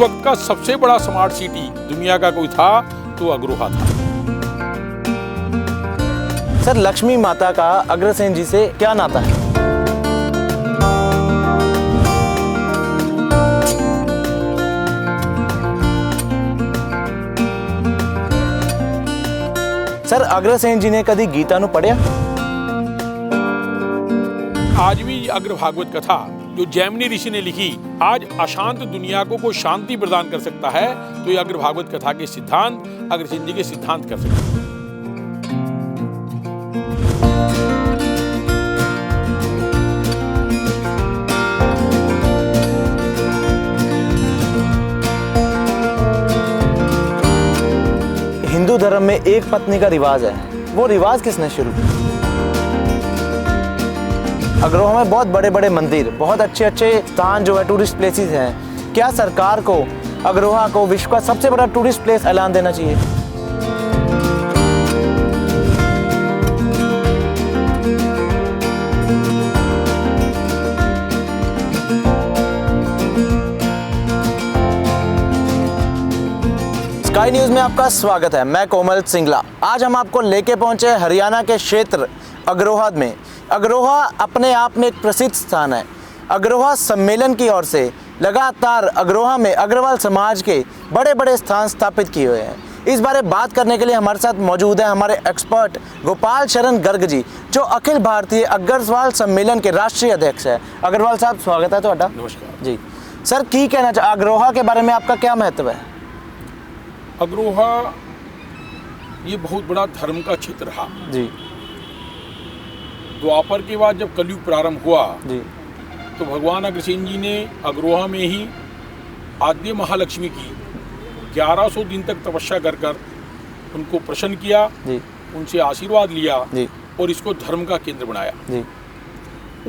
वक्त का सबसे बड़ा स्मार्ट सिटी दुनिया का कोई था तो अग्रोहा था। सर, लक्ष्मी माता का अग्रसेन जी से क्या नाता है? सर, अग्रसेन जी ने कभी गीता नु पढ़िया? आज भी अग्र भागवत कथा जो जैमिनी ऋषि ने लिखी आज अशांत दुनिया को कोई शांति प्रदान कर सकता है, तो ये अग्र भागवत कथा के सिद्धांत अग्रसेन जी के सिद्धांत कर सकते हैं। हिंदू धर्म में एक पत्नी का रिवाज है, वो रिवाज किसने शुरू किया? अग्रोहा में बहुत बड़े बड़े मंदिर, बहुत अच्छे अच्छे स्थान जो है टूरिस्ट प्लेसेस हैं। क्या सरकार को अग्रोहा को विश्व का सबसे बड़ा टूरिस्ट प्लेस ऐलान देना चाहिए? स्काई न्यूज में आपका स्वागत है। मैं कोमल सिंगला। आज हम आपको लेके पहुंचे हरियाणा के क्षेत्र अग्रोहा में। अग्रोहा अपने आप में एक प्रसिद्ध स्थान है। अग्रोहा सम्मेलन की ओर से लगातार अग्रोहा में अग्रवाल समाज के बड़े बड़े स्थान स्थापित किए हुए हैं। इस बारे बात करने के लिए हमारे साथ मौजूद है हमारे एक्सपर्ट गोपाल शरण गर्ग जी, जो अखिल भारतीय अग्रवाल सम्मेलन के राष्ट्रीय अध्यक्ष है। अग्रवाल साहब, स्वागत है ਤੁਹਾਡਾ। नमस्कार जी सर, की कहना चाहिए अग्रोहा के बारे में, आपका क्या महत्व है? अग्रोहा ये बहुत बड़ा धर्म का क्षेत्र रहा। जी द्वापर के बाद जब कलयुग प्रारंभ हुआ जी तो भगवान अग्रसेन जी ने अग्रोहा में ही आद्य महालक्ष्मी की 1100 दिन तक तपस्या कर कर उनको प्रसन्न किया, जी उनसे आशीर्वाद लिया जी और इसको धर्म का केंद्र बनाया। जी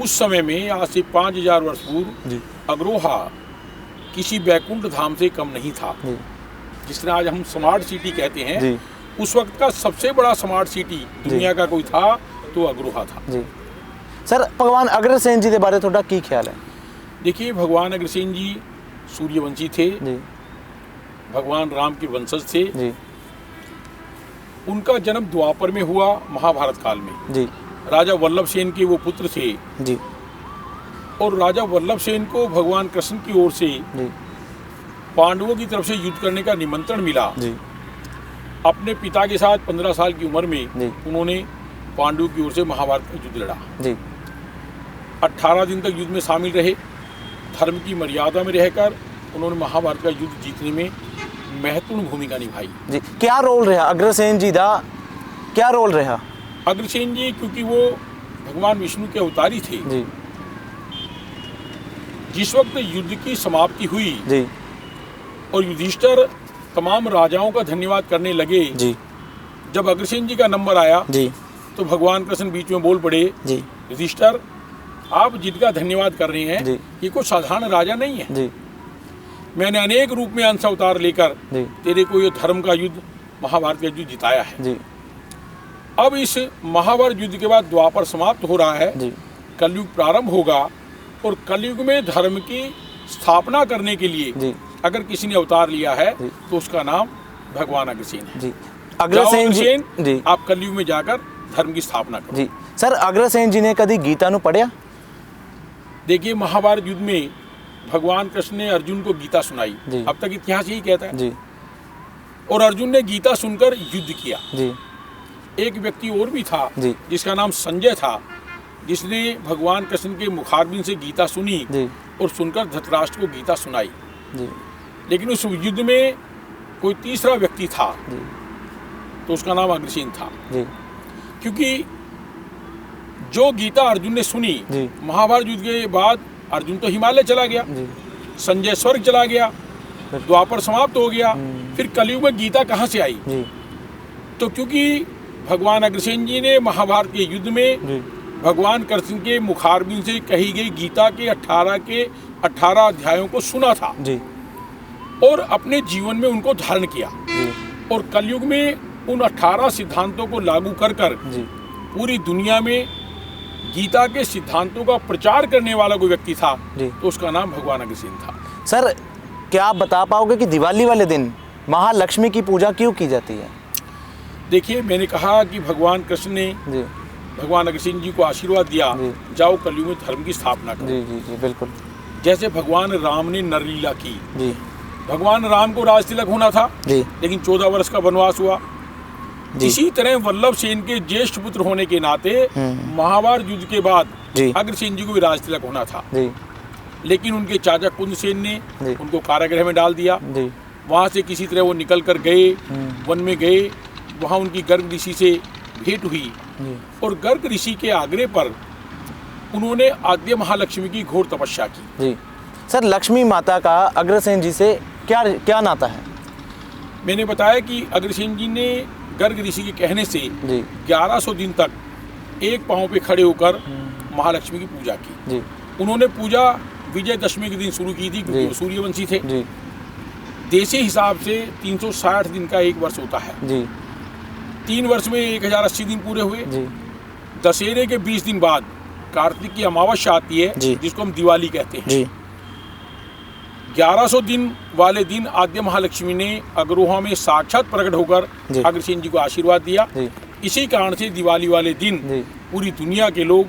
उस समय में आज से 5000 वर्ष पूर्व जी अग्रोहा किसी बैकुंठ धाम से कम नहीं था, जी जिसने आज हम स्मार्ट सिटी कहते हैं। जी उस वक्त का सबसे बड़ा स्मार्ट सिटी दुनिया का कोई था तो अग्रोहा था। जी सर, भगवान अग्रसेन जी के बारे थोड़ा की ख्याल है? देखिए, भगवान अग्रसेन जी सूर्यवंशी थे, जी भगवान राम के वंशज थे। जी उनका जन्म द्वापर में हुआ, महाभारत काल में। जी राजा वल्लभ सेन के वो पुत्र थे जी और राजा वल्लभ सेन को भगवान कृष्ण की ओर से जी पांडवों की तरफ से युद्ध करने का निमंत्रण मिला। जी अपने पिता के साथ 15 साल की उम्र में जी उन्होंने पांडवों की ओर से महाभारत का युद्ध लड़ा। जी 18 दिन तक युद्ध में शामिल रहे। धर्म की मर्यादा में रहकर उन्होंने महाभारत का युद्ध जीतने में महत्वपूर्ण भूमिका निभाई। जी क्या रोल रहा अग्रसेन जी का? क्या रोल रहा अग्रसेन जी, क्योंकि वो भगवान विष्णु के अवतारी थे। जी जिस वक्त युद्ध की समाप्ति हुई जी और युधिष्ठिर तमाम राजाओं का धन्यवाद करने लगे, जी जब अग्रसेन जी का नंबर आया जी तो भगवान कृष्ण बीच में बोल पड़े, जी युधिष्ठिर, आप जिनका धन्यवाद कर रहे हैं जी ये कोई साधारण राजा नहीं है। जी मैंने अनेक रूप में अंश अवतार लेकर जी तेरे को ये धर्म का युद्ध, महाभारत का युद्ध जिताया है। जी अब इस महाभारत युद्ध के बाद द्वापर समाप्त हो रहा है, जी कलयुग प्रारंभ होगा और कलयुग में धर्म की स्थापना करने के लिए जी अगर किसी ने अवतार लिया है जी तो उसका नाम भगवान अग्रसेन है। जी अग्रसेन जी जी आप कलयुग में जाकर धर्म की स्थापना करो। जी सर, अग्रसेन जी ने कभी गीता नु पढ़िया? देखिए, महाभारत युद्ध में भगवान कृष्ण ने अर्जुन को गीता सुनाई। जी। अब तक इतिहास यही कहता है। जी और अर्जुन ने गीता सुनकर युद्ध किया। जी एक व्यक्ति और भी था जी जिसका नाम संजय था, जिसने भगवान कृष्ण के मुखारबिंद से गीता सुनी जी और सुनकर धृतराष्ट्र को गीता सुनाई। जी लेकिन उस युद्ध में कोई तीसरा व्यक्ति था जी तो उसका नाम अग्रसेन था। जी क्योंकि जो गीता अर्जुन ने सुनी, जी महाभारत युद्ध के बाद अर्जुन तो हिमालय चला गया, जी संजय स्वर्ग चला गया, द्वापर समाप्त हो गया, फिर कलयुग में गीता कहाँ से आई? जी तो क्योंकि भगवान अग्रसेन जी ने महाभारत के युद्ध में जी भगवान कृष्ण के मुखारबिंद से कही गई गीता के 18 अध्यायों को सुना था जी और अपने जीवन में उनको धारण किया। जी और कलयुग में उन 18 सिद्धांतों को लागू कर कर जी पूरी दुनिया में गीता के सिद्धांतों का प्रचार करने वाला कोई व्यक्ति था जी तो उसका नाम भगवान अग्रसेन था। सर, क्या आप बता पाओगे कि दिवाली वाले दिन महालक्ष्मी की पूजा क्यों की जाती है? देखिए, मैंने कहा कि भगवान कृष्ण ने जी भगवान अग्रसेन जी को आशीर्वाद दिया, जी। जाओ कलयुग में धर्म की स्थापना करो। जी जी जी बिल्कुल। जैसे भगवान राम ने नरलीला की, जी भगवान राम को राज तिलक होना था, जी लेकिन 14 वर्ष का वनवास हुआ। जी इसी तरह वल्लभ सेन के ज्येष्ठ पुत्र होने के नाते महाभारत युद्ध के बाद जी। अग्रसेन जी को भी राज तिलक होना था, जी लेकिन उनके चाचा कुंद सेन ने जी। उनको कारागृह में डाल दिया। जी वहाँ से किसी तरह वो निकल कर गए, वन में गए, वहाँ उनकी गर्ग ऋषि से भेंट हुई जी और गर्ग ऋषि के आग्रह पर उन्होंने आद्य महालक्ष्मी की घोर तपस्या की। जी। सर, लक्ष्मी माता का अग्रसेन जी से क्या क्या नाता है? मैंने बताया कि अग्रसेन जी ने गर्ग ऋषि के कहने से जी 1100 दिन तक एक पांव पे खड़े होकर महालक्ष्मी की पूजा की। जी उन्होंने पूजा विजयदशमी के दिन शुरू की थी, क्योंकि जी। वो सूर्यवंशी थे। जी देशी हिसाब से 360 दिन का एक वर्ष होता है। जी 3 वर्ष में 1080 दिन पूरे हुए। जी दशहरे के 20 दिन बाद कार्तिक की अमावस्या आती है, जी। जिसको हम दिवाली कहते हैं। जी 1100 दिन वाले दिन आद्य महालक्ष्मी ने अग्रोहा में साक्षात प्रकट होकर जी। अग्रसेन जी को आशीर्वाद दिया। जी इसी कारण से दिवाली वाले दिन जी। पूरी दुनिया के लोग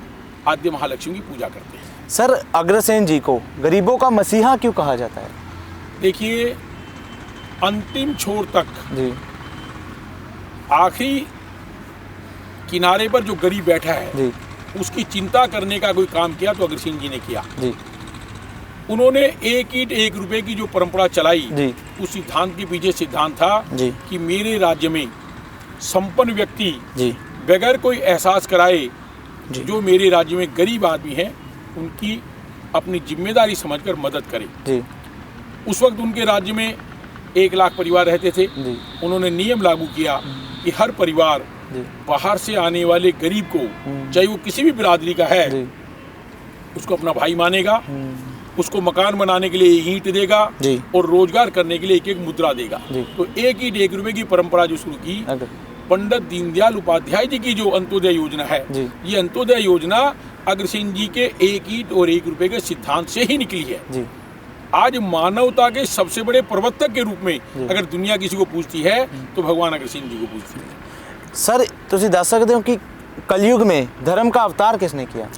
आद्य महालक्ष्मी की पूजा करते हैं। सर, अग्रसेन जी को गरीबों का मसीहा क्यों कहा जाता है? देखिए, अंतिम छोर तक, जी आखिरी किनारे पर जो गरीब बैठा है, जी उसकी चिंता करने का कोई काम किया तो अग्रसेन जी ने किया। जी उन्होंने एक ईंट एक रुपए की जो परंपरा चलाई, जी उस सिद्धांत के पीछे सिद्धांत था जी कि मेरे राज्य में संपन्न व्यक्ति जी बगैर कोई एहसास कराए जी। जो मेरे राज्य में गरीब आदमी हैं उनकी अपनी जिम्मेदारी समझकर मदद करे। जी उस वक्त उनके राज्य में 1 लाख परिवार रहते थे। जी उन्होंने नियम लागू किया कि हर परिवार जी बाहर से आने वाले गरीब को, चाहे वो किसी भी बिरादरी का है, जी उसको अपना भाई मानेगा, उसको मकान बनाने के लिए ईंट देगा जी। और रोजगार करने के लिए एक एक मुद्रा देगा। जी। तो एक ईंट एक रुपए की परंपरा जो शुरू की, अगर पंडित दीनदयाल उपाध्याय जी की जो अंत्योदय योजना है, जी। ये अंत्योदय योजना अग्रसेन जी के एक ईंट और 1 रुपए के सिद्धांत से ही निकली है। जी आज मानवता के सबसे बड़े प्रवर्तक के रूप में अगर दुनिया किसी को पूछती है तो भगवान अग्रसेन जी को पूछती है। सर, ਤੁਸੀਂ ਦੱਸ ਸਕਦੇ हो कि कलयुग में धर्म का अवतार किसने किया?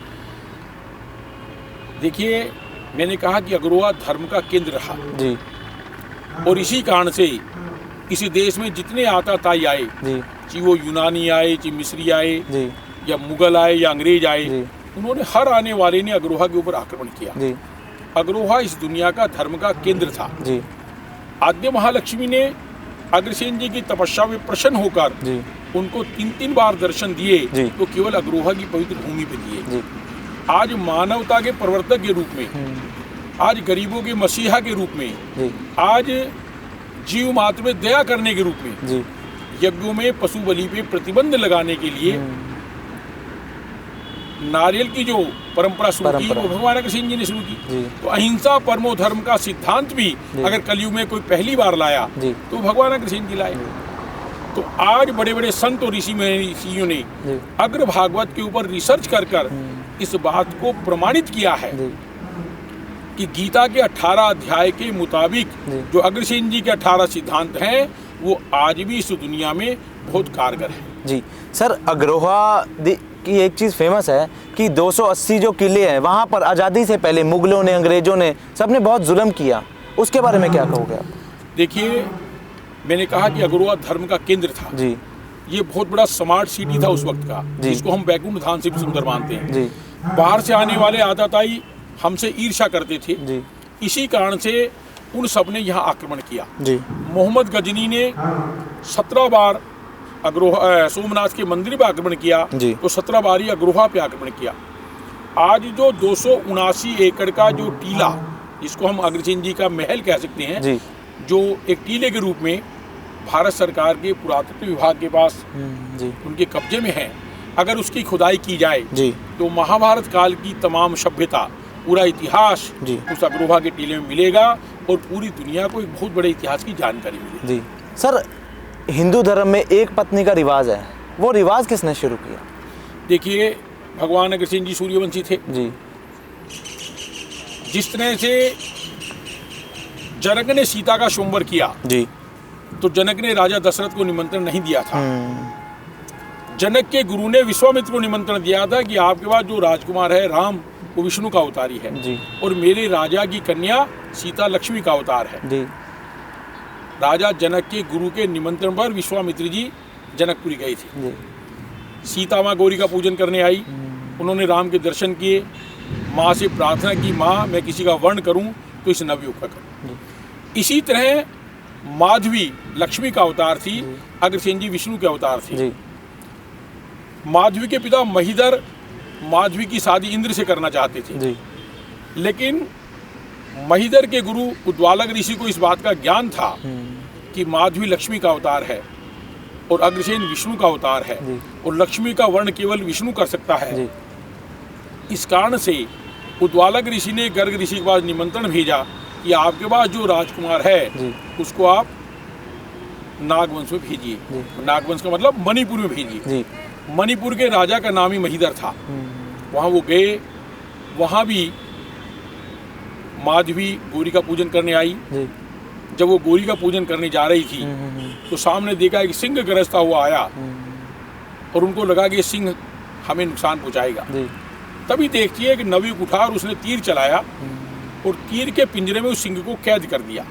देखिए, मैंने कहा कि अग्रोहा धर्म का केंद्र रहा जी और इसी कारण से इस देश में जितने आताताई आए, जी चाहे वो यूनानी आए, चाहे मिस्री आए, जी या मुगल आए या अंग्रेज आए, जी। उन्होंने हर आने वाले ने अग्रोहा के ऊपर आक्रमण किया। जी अग्रोहा इस दुनिया का धर्म का केंद्र था। जी आद्य महालक्ष्मी ने अग्रसेन जी की तपस्या में प्रसन्न होकर जी उनको 3-3 बार दर्शन दिए, जी। तो केवल अग्रोहा की पवित्र भूमि पे दिए। जी आज मानवता के प्रवर्तक के रूप में, आज गरीबों के मसीहा के रूप में, जी आज जीव मात्र में दया करने के रूप में, जी यज्ञों में पशु बलि पे प्रतिबंध लगाने के लिए नारियल की जो परंपरा शुरू की, परंपरा। वो भगवान अग्रसेन जी ने शुरू की। जी। तो अहिंसा परमो धर्म का सिद्धांत भी जी। अगर कलयुग में कोई पहली बार लाया जी। तो भगवान अग्रसेन जी लाए। तो आज बड़े बड़े संत और ऋषियों ने जी अग्र भागवत के ऊपर रिसर्च कर इस बात को प्रमाणित किया है जी कि गीता के 18 अध्याय के मुताबिक जी। जो अग्रसेन जी के 18 सिद्धांत हैं वो आज भी इस दुनिया में बहुत कारगर है। जी। सर, अग्रोहा की एक चीज़ फेमस है कि 280 जो किले हैं वहाँ पर आज़ादी से पहले मुगलों ने, अंग्रेज़ों ने, सबने बहुत जुल्म किया। उसके बारे में क्या कहोगे आप? देखिए, मैंने कहा कि अग्रोहा धर्म का केंद्र था। जी ये बहुत बड़ा स्मार्ट सिटी था उस वक्त का, जी। जिसको हम बैकुंठ धाम से भी सुंदर मानते हैं। जी बाहर से आने वाले आताताई हमसे ईर्ष्या करते थे। जी इसी कारण से उन सब ने यहाँ आक्रमण किया। जी मोहम्मद गजनी ने 17 बार अग्रोहा सोमनाथ के मंदिर पर आक्रमण किया, जी। तो 17 बार ही अग्रोहा पे आक्रमण किया। आज जो 279 एकड़ का जो टीला, जिसको हम अग्रसेन जी का महल कह सकते हैं, जी जो एक टीले के रूप में भारत सरकार के पुरातत्व विभाग के पास जी उनके कब्जे में है, अगर उसकी खुदाई की जाए जी तो महाभारत काल की तमाम सभ्यता, पूरा इतिहास जी। उस अग्रोहा के टीले में मिलेगा और पूरी दुनिया को एक बहुत बड़े इतिहास की जानकारी मिलेगी। जी। सर, हिंदू धर्म में एक पत्नी का रिवाज है, वो रिवाज किसने शुरू किया? देखिए, भगवान अग्रसेन जी सूर्यवंशी थे। जी जिस तरह से जनक ने सीता का स्वयंवर किया जी। तो जनक ने राजा दशरथ को निमंत्रण नहीं दिया था। जनक के गुरु ने विश्वामित्र को निमंत्रण दिया था कि आपके पास जो राजकुमार है राम, वो विष्णु का अवतारी है जी। और मेरे राजा की कन्या सीता लक्ष्मी का अवतार है जी। राजा जनक के गुरु के निमंत्रण पर विश्वामित्र जी जनकपुरी गए थे। जी। सीता माँ गौरी का पूजन करने आई, उन्होंने राम के दर्शन किए, माँ से प्रार्थना की, माँ मैं किसी का वर्ण करूं तो इस नवयुग का करूं। इसी तरह माधवी लक्ष्मी का अवतार थी, अग्रसेन जी विष्णु के अवतार थे। जी। माधवी के पिता महीधर माधवी की शादी इंद्र से करना चाहते थे, जी। लेकिन महीधर के गुरु उद्वालक ऋषि को इस बात का ज्ञान था कि माधवी लक्ष्मी का अवतार है और अग्रसेन विष्णु का अवतार है और लक्ष्मी का वर्ण केवल विष्णु कर सकता है। जी। इस कारण से उद्वालक ऋषि ने गर्ग ऋषि के पास निमंत्रण भेजा कि आपके पास जो राजकुमार है उसको आप नागवंश में भेजिए। नागवंश का मतलब मणिपुर में भेजिए। मणिपुर के राजा का नाम ही महीधर था। वहाँ वो गए, वहाँ भी माधवी गौरी का पूजन करने आई। जब वो गौरी का पूजन करने जा रही थी तो सामने देखा एक सिंह गरजता हुआ आया और उनको लगा कि ये सिंह हमें नुकसान पहुंचाएगा। तभी देखती है कि नवयुग उठा और उसने तीर चलाया और तीर के पिंजरे में उस सिंह को कैद कर दिया।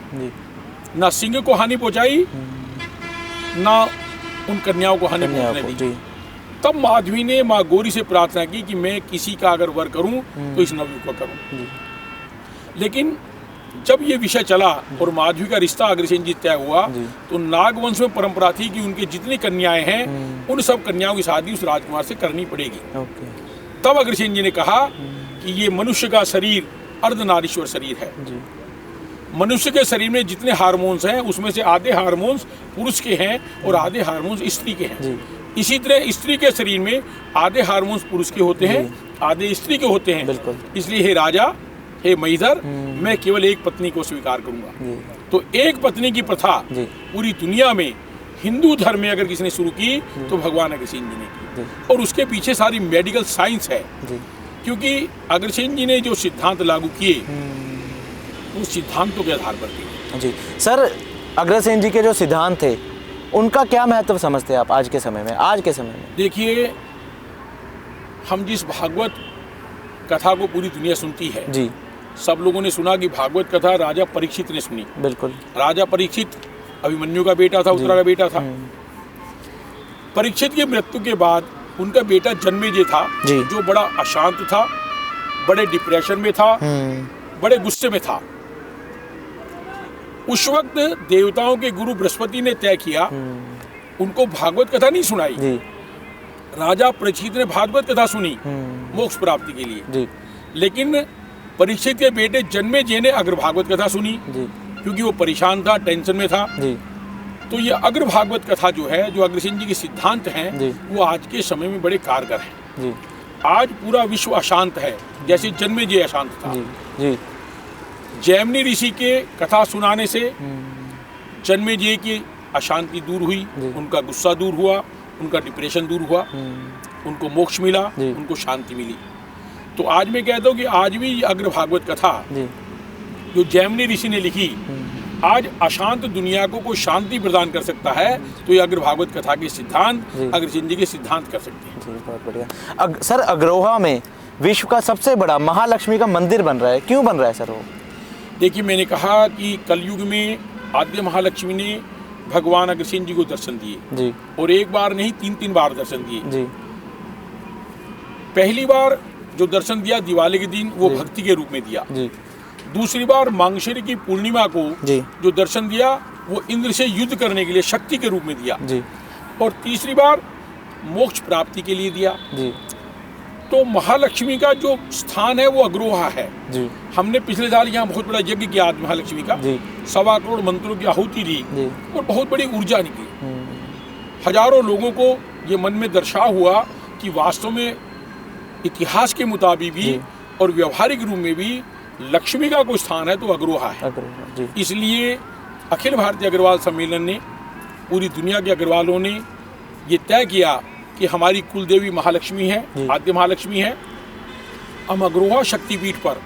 ना सिंह को हानि पहुंचाई ना उन कन्याओं को हानि पहुंचने दी। तब माधवी ने माँ गौरी से प्रार्थना की कि मैं किसी का अगर वर करूं तो इस नवयुग को करूं। लेकिन जब ये विषय चला और माधवी का रिश्ता अग्रसेन जी तय हुआ तो नागवंश में परंपरा थी कि उनकी जितनी कन्याएं हैं उन सब कन्याओं की शादी उस राजकुमार से करनी पड़ेगी। तब अग्रसेन जी ने कहा कि ये मनुष्य का शरीर अर्धनारीश्वर शरीर है। मनुष्य के शरीर में जितने हार्मोन्स हैं उसमें से आधे हार्मोन्स पुरुष के हैं और आधे हार्मोन्स स्त्री के हैं। इसी तरह स्त्री के शरीर में आधे हार्मोन्स पुरुष के होते हैं, आधे स्त्री के होते हैं। इसलिए हे राजा, हे महीधर, मैं केवल एक पत्नी को स्वीकार करूंगा। तो एक पत्नी की प्रथा पूरी दुनिया में हिंदू धर्म में अगर किसी ने शुरू की तो भगवान अग्रसेन जी ने की। और उसके पीछे सारी मेडिकल साइंस है, क्योंकि अग्रसेन जी ने जो सिद्धांत लागू किए उस सिद्धांतों के आधार पर किए। जी सर, अग्रसेन जी के जो सिद्धांत थे उनका क्या महत्व समझते हैं आप आज के समय में? आज के समय में देखिए, हम जिस भागवत कथा को पूरी दुनिया सुनती है जी, सब लोगों ने सुना कि भागवत कथा राजा परीक्षित ने सुनी। बिल्कुल। राजा परीक्षित अभिमन्यु का बेटा था, उत्तरा का बेटा था। परीक्षित की मृत्यु के बाद उनका बेटा जन्मेजय था जो बड़ा अशांत था, बड़े डिप्रेशन में था, बड़े गुस्से में था। उस वक्त देवताओं के गुरु बृहस्पति ने तय किया, उनको भागवत कथा नहीं सुनाई। राजा परीक्षित ने भागवत कथा सुनी मोक्ष प्राप्ति के लिए, लेकिन परीक्षित के बेटे जन्मेजय ने अग्र भागवत कथा सुनी क्योंकि वो परेशान था, टेंशन में था। तो ये अग्र भागवत कथा जो है, जो अग्रसेन जी के सिद्धांत हैं, वो आज के समय में बड़े कारगर हैं। आज पूरा विश्व अशांत है जैसे जन्मेजय अशांत था। जैमिनी ऋषि के कथा सुनाने से जन्मेजय की अशांति दूर हुई, उनका गुस्सा दूर हुआ, उनका डिप्रेशन दूर हुआ, उनको मोक्ष मिला, उनको शांति मिली। तो आज मैं कहता हूँ कि आज भी अग्र भागवत कथा जो जैमिनी ऋषि ने लिखी, आज अशांत दुनिया को कोई शांति प्रदान कर सकता है तो ये अग्र भागवत कथा के सिद्धांत अग्रसेन जी के सिद्धांत कर सकते हैं। बहुत बढ़िया। सर, अग्रोहा में विश्व का सबसे बड़ा महालक्ष्मी का मंदिर बन रहा है, क्यों बन रहा है सर वो? देखिए, मैंने कहा कि कलयुग में आद्य महालक्ष्मी ने भगवान अग्रसेन जी को दर्शन दिए और एक बार नहीं 3 बार दर्शन दिए। पहली बार जो दर्शन दिया दिवाली के दिन, वो भक्ति के रूप में दिया। दूसरी बार मांगशिर की पूर्णिमा को जो दर्शन दिया वो इंद्र से युद्ध करने के लिए शक्ति के रूप में दिया। और तीसरी बार मोक्ष प्राप्ति के लिए दिया। तो महालक्ष्मी का जो स्थान है वो अग्रोहा है। हमने पिछले साल यहाँ बहुत बड़ा यज्ञ किया महालक्ष्मी का, 1.25 करोड़ मंत्रों की आहुति दी और बहुत बड़ी ऊर्जा निकली। हजारों लोगों को ये मन में दर्शा हुआ कि वास्तव में इतिहास के मुताबिक भी और व्यवहारिक रूप में भी लक्ष्मी का कोई स्थान है तो अग्रोहा है। इसलिए अखिल भारतीय अग्रवाल सम्मेलन ने, पूरी दुनिया के अग्रवालों ने ये तय किया कि हमारी कुलदेवी महालक्ष्मी है, आद्य महालक्ष्मी है। हम अग्रोहा शक्तिपीठ पर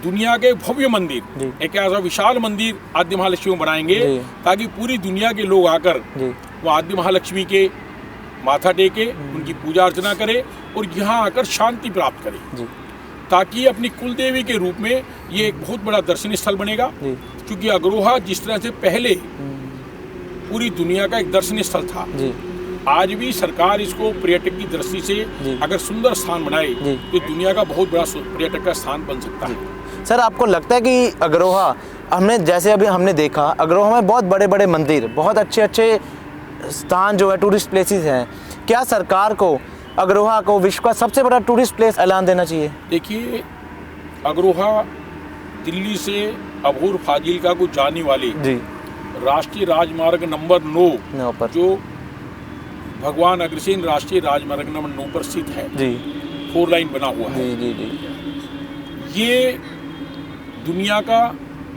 दुनिया के भव्य मंदिर, जी। एक ऐसा विशाल मंदिर आद्य महालक्ष्मी में बनाएंगे जी। ताकि पूरी दुनिया के लोग आकर जी वो आद्य महालक्ष्मी के माथा टेके, उनकी पूजा अर्चना करे और यहाँ आकर शांति प्राप्त करे, जी ताकि अपनी कुल देवी के रूप में ये एक बहुत बड़ा दर्शनीय स्थल बनेगा। जी क्योंकि अग्रोहा जिस तरह से पहले पूरी दुनिया का एक दर्शनीय स्थल था, जी आज भी सरकार इसको पर्यटक की दृष्टि से जी। अगर सुंदर स्थान बनाए जी। तो दुनिया का बहुत बड़ा पर्यटक का स्थान बन सकता है। सर, आपको लगता है कि अग्रोहा, हमने जैसे अभी हमने देखा अग्रोहा में बहुत बड़े बड़े मंदिर, बहुत अच्छे अच्छे स्थान जो है टूरिस्ट प्लेसेस हैं, क्या सरकार को अग्रोहा को विश्व का सबसे बड़ा टूरिस्ट प्लेस ऐलान देना चाहिए? देखिए, अग्रोहा दिल्ली से अबोहर फाजिल्का को जाने वाले जी राष्ट्रीय राजमार्ग नंबर 9 नौ पर जो भगवान अग्रसेन राष्ट्रीय राजमार्ग नंबर 9 पर स्थित है, जी 4 लाइन बना हुआ है। जी जी जी ये दुनिया का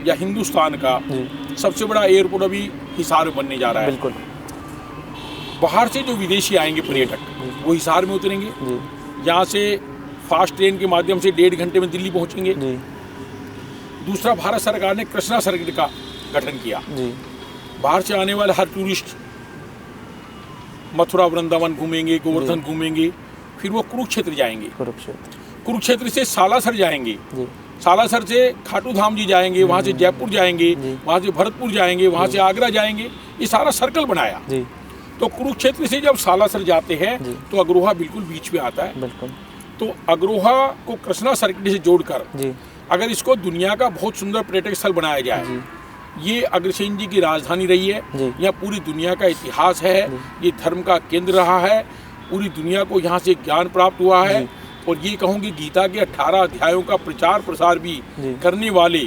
या हिंदुस्तान का जी सबसे बड़ा एयरपोर्ट अभी हिसार में बनने जा रहा है। बिल्कुल बाहर से जो विदेशी आएंगे पर्यटक, वो हिसार में उतरेंगे, जी यहाँ से फास्ट ट्रेन के माध्यम से 1.5 घंटे में दिल्ली पहुँचेंगे। जी दूसरा, भारत सरकार ने कृष्णा सर्किट का गठन किया। जी बाहर से आने वाले हर टूरिस्ट मथुरा वृंदावन घूमेंगे, गोवर्धन घूमेंगे, फिर वो कुरुक्षेत्र जाएंगे, कुरुक्षेत्र से सालासर जाएंगे, जी सालासर से खाटू धाम जी जाएंगे, वहाँ से जयपुर जाएंगे, जी। वहाँ से भरतपुर जाएंगे, वहाँ से आगरा जाएंगे। ये सारा सर्कल बनाया। जी तो कुरुक्षेत्र से जब सालासर जाते हैं जी। तो अग्रोहा बिल्कुल बीच में आता है। बिल्कुल तो अग्रोहा को कृष्णा सर्किट से जोड़कर जी अगर इसको दुनिया का बहुत सुंदर पर्यटक स्थल बनाया जाए, जी ये अग्रसेन जी की राजधानी रही है, जी। यहाँ पूरी दुनिया का इतिहास है, ये धर्म का केंद्र रहा है, पूरी दुनिया को यहाँ से ज्ञान प्राप्त हुआ है। और ये कहूँगी गीता के 18 अध्यायों का प्रचार प्रसार भी जी। करने वाले,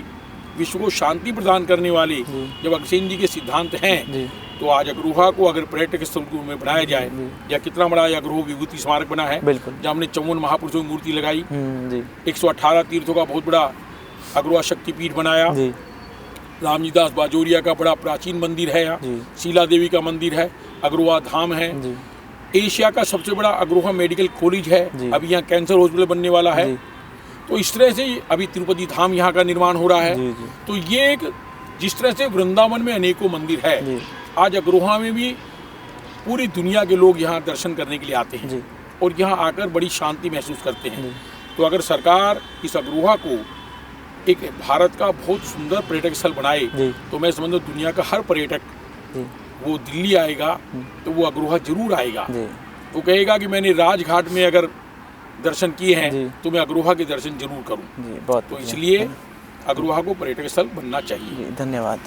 विश्व को शांति प्रदान करने वाले जी। जब अग्रसेन जी के सिद्धांत हैं, जी तो आज अग्रोहा को अगर पर्यटक स्थल के रूप में बनाया जाए, जी। या कितना बड़ा अग्रोह विभूति स्मारक बना है, बिल्कुल। जहाँ हमने 54 महापुरुषों की मूर्ति लगाई, जी 118 तीर्थों का बहुत बड़ा अग्रोहा शक्तिपीठ बनाया, जी रामजीदास बाजोरिया का बड़ा प्राचीन मंदिर है, यहाँ जी। शीला देवी का मंदिर है, अग्रोहा धाम है, जी एशिया का सबसे बड़ा अग्रोहा मेडिकल कॉलेज है, जी। अभी यहाँ कैंसर हॉस्पिटल बनने वाला है। जी तो इस तरह से अभी तिरुपति धाम यहाँ का निर्माण हो रहा है। जी जी तो ये एक, जिस तरह से वृंदावन में अनेकों मंदिर है, जी आज अग्रोहा में भी पूरी दुनिया के लोग यहाँ दर्शन करने के लिए आते हैं जी और यहाँ आकर बड़ी शांति महसूस करते हैं। जी। तो अगर सरकार इस अग्रोहा को एक भारत का बहुत सुंदर पर्यटक स्थल बनाए, जी। तो मैं समझता हूँ दुनिया का हर पर्यटक जी वो दिल्ली आएगा तो वो अग्रोहा जरूर आएगा। जी वो कहेगा कि मैंने राजघाट में अगर दर्शन किए हैं जी। तो मैं अग्रोहा के दर्शन जरूर करूं। जी बहुत तो बढ़िया। इसलिए अग्रोहा को पर्यटक स्थल बनना चाहिए। जी धन्यवाद।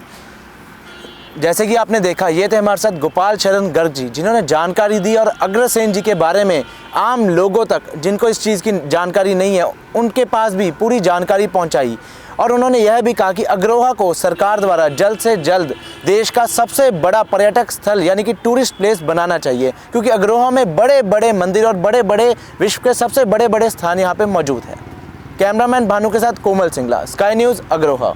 जैसे कि आपने देखा, ये थे हमारे साथ गोपाल शरण गर्ग जी, जिन्होंने जानकारी दी और अग्रसेन जी के बारे में आम लोगों तक, जिनको इस चीज़ की जानकारी नहीं है, उनके पास भी पूरी जानकारी पहुंचाई। और उन्होंने यह भी कहा कि अग्रोहा को सरकार द्वारा जल्द से जल्द देश का सबसे बड़ा पर्यटक स्थल यानी कि टूरिस्ट प्लेस बनाना चाहिए, क्योंकि अग्रोहा में बड़े बड़े मंदिर और बड़े बड़े विश्व के सबसे बड़े बड़े स्थान यहाँ पे मौजूद हैं। कैमरामैन भानु के साथ कोमल सिंगला, स्काई न्यूज़, अग्रोहा।